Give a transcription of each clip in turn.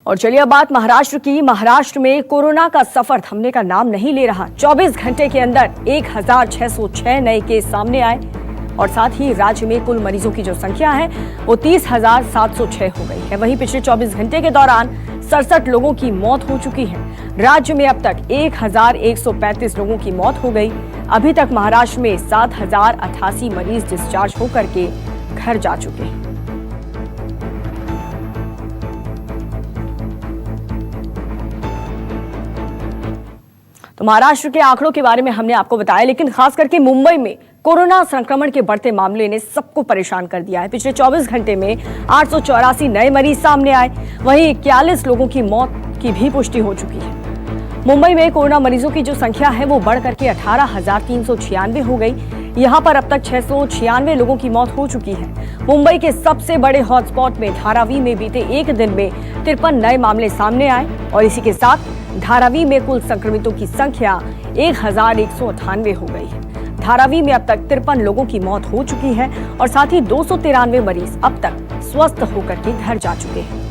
और चलिए अब बात महाराष्ट्र की। महाराष्ट्र में कोरोना का सफर थमने का नाम नहीं ले रहा। 24 घंटे के अंदर 1606 नए केस सामने आए और साथ ही राज्य में कुल मरीजों की जो संख्या है वो 30,706 हो गई है। वहीं पिछले 24 घंटे के दौरान 67 लोगों की मौत हो चुकी है। राज्य में अब तक 1135 लोगों की मौत हो गई। अभी तक महाराष्ट्र में 7,088 मरीज डिस्चार्ज होकर के घर जा चुके हैं। तो महाराष्ट्र के आंकड़ों के बारे में हमने आपको बताया, लेकिन खास करके मुंबई में कोरोना संक्रमण के बढ़ते मामले ने सबको परेशान कर दिया है। पिछले 24 घंटे में 884 नए मरीज सामने आए। वहीं 41 लोगों की मौत की भी पुष्टि हो चुकी है। मुंबई में कोरोना मरीजों की जो संख्या है वो बढ़ करके 18,396 हो गई। यहाँ पर अब तक 696 लोगों की मौत हो चुकी है। मुंबई के सबसे बड़े हॉटस्पॉट में धारावी में बीते एक दिन में 53 नए मामले सामने आए और इसी के साथ धारावी में कुल संक्रमितों की संख्या 1198 हो गई है। धारावी में अब तक 53 लोगों की मौत हो चुकी है और साथ ही 293 मरीज अब तक स्वस्थ होकर के घर जा चुके हैं।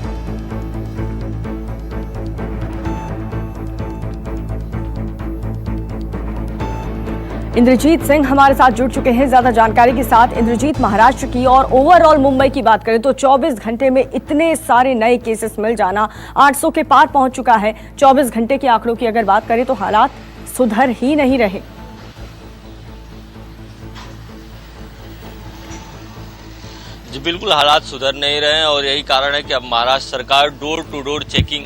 इंद्रजीत सिंह हमारे साथ जुड़ चुके हैं ज्यादा जानकारी के साथ। इंद्रजीत, महाराष्ट्र की और ओवरऑल मुंबई की बात करें तो 24 घंटे में इतने सारे नए केसेस मिल जाना 800 के पार पहुंच चुका है। 24 घंटे के आंकड़ों की अगर बात करें तो हालात सुधर ही नहीं रहे। जी बिल्कुल, हालात सुधर नहीं रहे हैं और यही कारण है कि अब महाराष्ट्र सरकार डोर टू डोर चेकिंग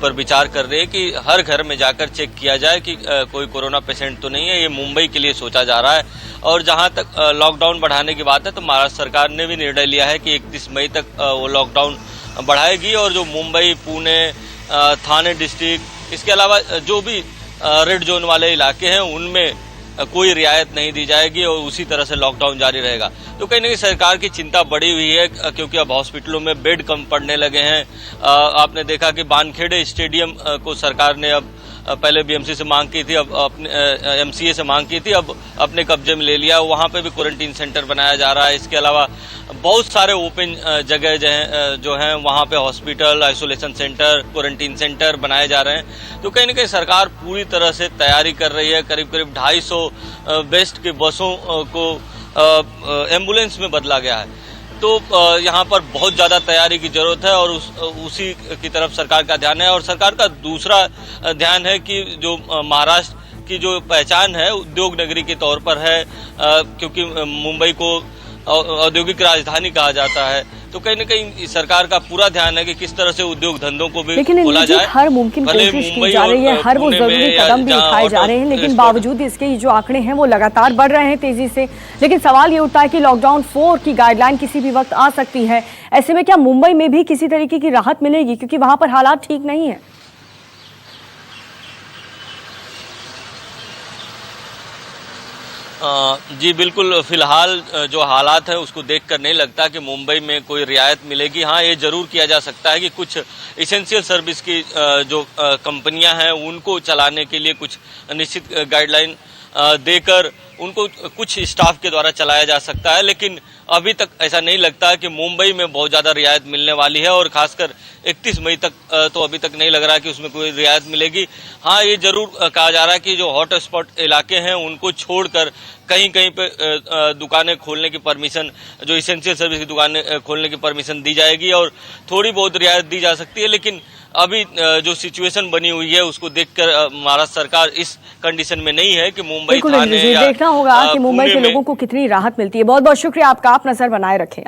पर विचार कर रही है कि हर घर में जाकर चेक किया जाए कि कोई कोरोना पेशेंट तो नहीं है। ये मुंबई के लिए सोचा जा रहा है। और जहां तक लॉकडाउन बढ़ाने की बात है तो महाराष्ट्र सरकार ने भी निर्णय लिया है कि 31 मई तक वो लॉकडाउन बढ़ाएगी और जो मुंबई, पुणे, थाने डिस्ट्रिक्ट, इसके अलावा जो भी रेड जोन वाले इलाके हैं उनमें कोई रियायत नहीं दी जाएगी और उसी तरह से लॉकडाउन जारी रहेगा। तो कहीं ना कहीं सरकार की चिंता बढ़ी हुई है क्योंकि अब हॉस्पिटलों में बेड कम पड़ने लगे हैं। आपने देखा कि वानखेड़े स्टेडियम को सरकार ने अब पहले बीएमसी से मांग की थी, अब अपने एमसीए से मांग की थी, अब अपने कब्जे में ले लिया। वहां पे भी क्वारंटीन सेंटर बनाया जा रहा है। इसके अलावा बहुत सारे ओपन जगह जो हैं वहां पे hospital, isolation centre, quarantine centre बनाए जा रहे हैं। तो कहीं ना कहीं सरकार पूरी तरह से तैयारी कर रही है। करीब करीब 250 बेस्ट की बसों को एम्बुलेंस में बदला गया है। तो यहाँ पर बहुत ज्यादा तैयारी की जरूरत है और उसी की तरफ सरकार का ध्यान है। और सरकार का दूसरा ध्यान है कि जो महाराष्ट्र की जो पहचान है उद्योग नगरी के तौर पर है, क्योंकि मुंबई को औद्योगिक राजधानी कहा जाता है। तो कहीं न कहीं सरकार का पूरा ध्यान है कि किस तरह से उद्योग धंधों को भी खोला जाए। हर मुमकिन कोशिश की जा रही है, हर वो जरूरी कदम भी उठाए जा रहे हैं, लेकिन बावजूद इसके जो आंकड़े हैं वो लगातार बढ़ रहे हैं तेजी से। लेकिन सवाल ये उठता है कि लॉकडाउन 4 की गाइडलाइन किसी भी वक्त आ सकती है। ऐसे में क्या मुंबई में भी किसी तरीके की राहत मिलेगी, क्योंकि वहां पर हालात ठीक नहीं है? जी बिल्कुल, फिलहाल जो हालात है उसको देखकर नहीं लगता कि मुंबई में कोई रियायत मिलेगी। हाँ, ये जरूर किया जा सकता है कि कुछ इसेंशियल सर्विस की जो कंपनियां हैं उनको चलाने के लिए कुछ निश्चित गाइडलाइन देकर उनको कुछ स्टाफ के द्वारा चलाया जा सकता है। लेकिन अभी तक ऐसा नहीं लगता कि मुंबई में बहुत ज्यादा रियायत मिलने वाली है और खासकर 31 मई तक तो अभी तक नहीं लग रहा है कि उसमें कोई रियायत मिलेगी। हाँ, ये जरूर कहा जा रहा है कि जो हॉट स्पॉट इलाके हैं उनको छोड़कर कहीं कहीं पे दुकानें खोलने की परमिशन, जो इसेंशियल सर्विस की दुकानें खोलने की परमिशन दी जाएगी और थोड़ी बहुत रियायत दी जा सकती है। लेकिन अभी जो सिचुएशन बनी हुई है उसको देखकर महाराष्ट्र सरकार इस कंडीशन में नहीं है कि मुंबई, थाने या देखना होगा कि मुंबई के लोगों को कितनी राहत मिलती है। बहुत बहुत शुक्रिया आपका, आप नजर बनाए रखें।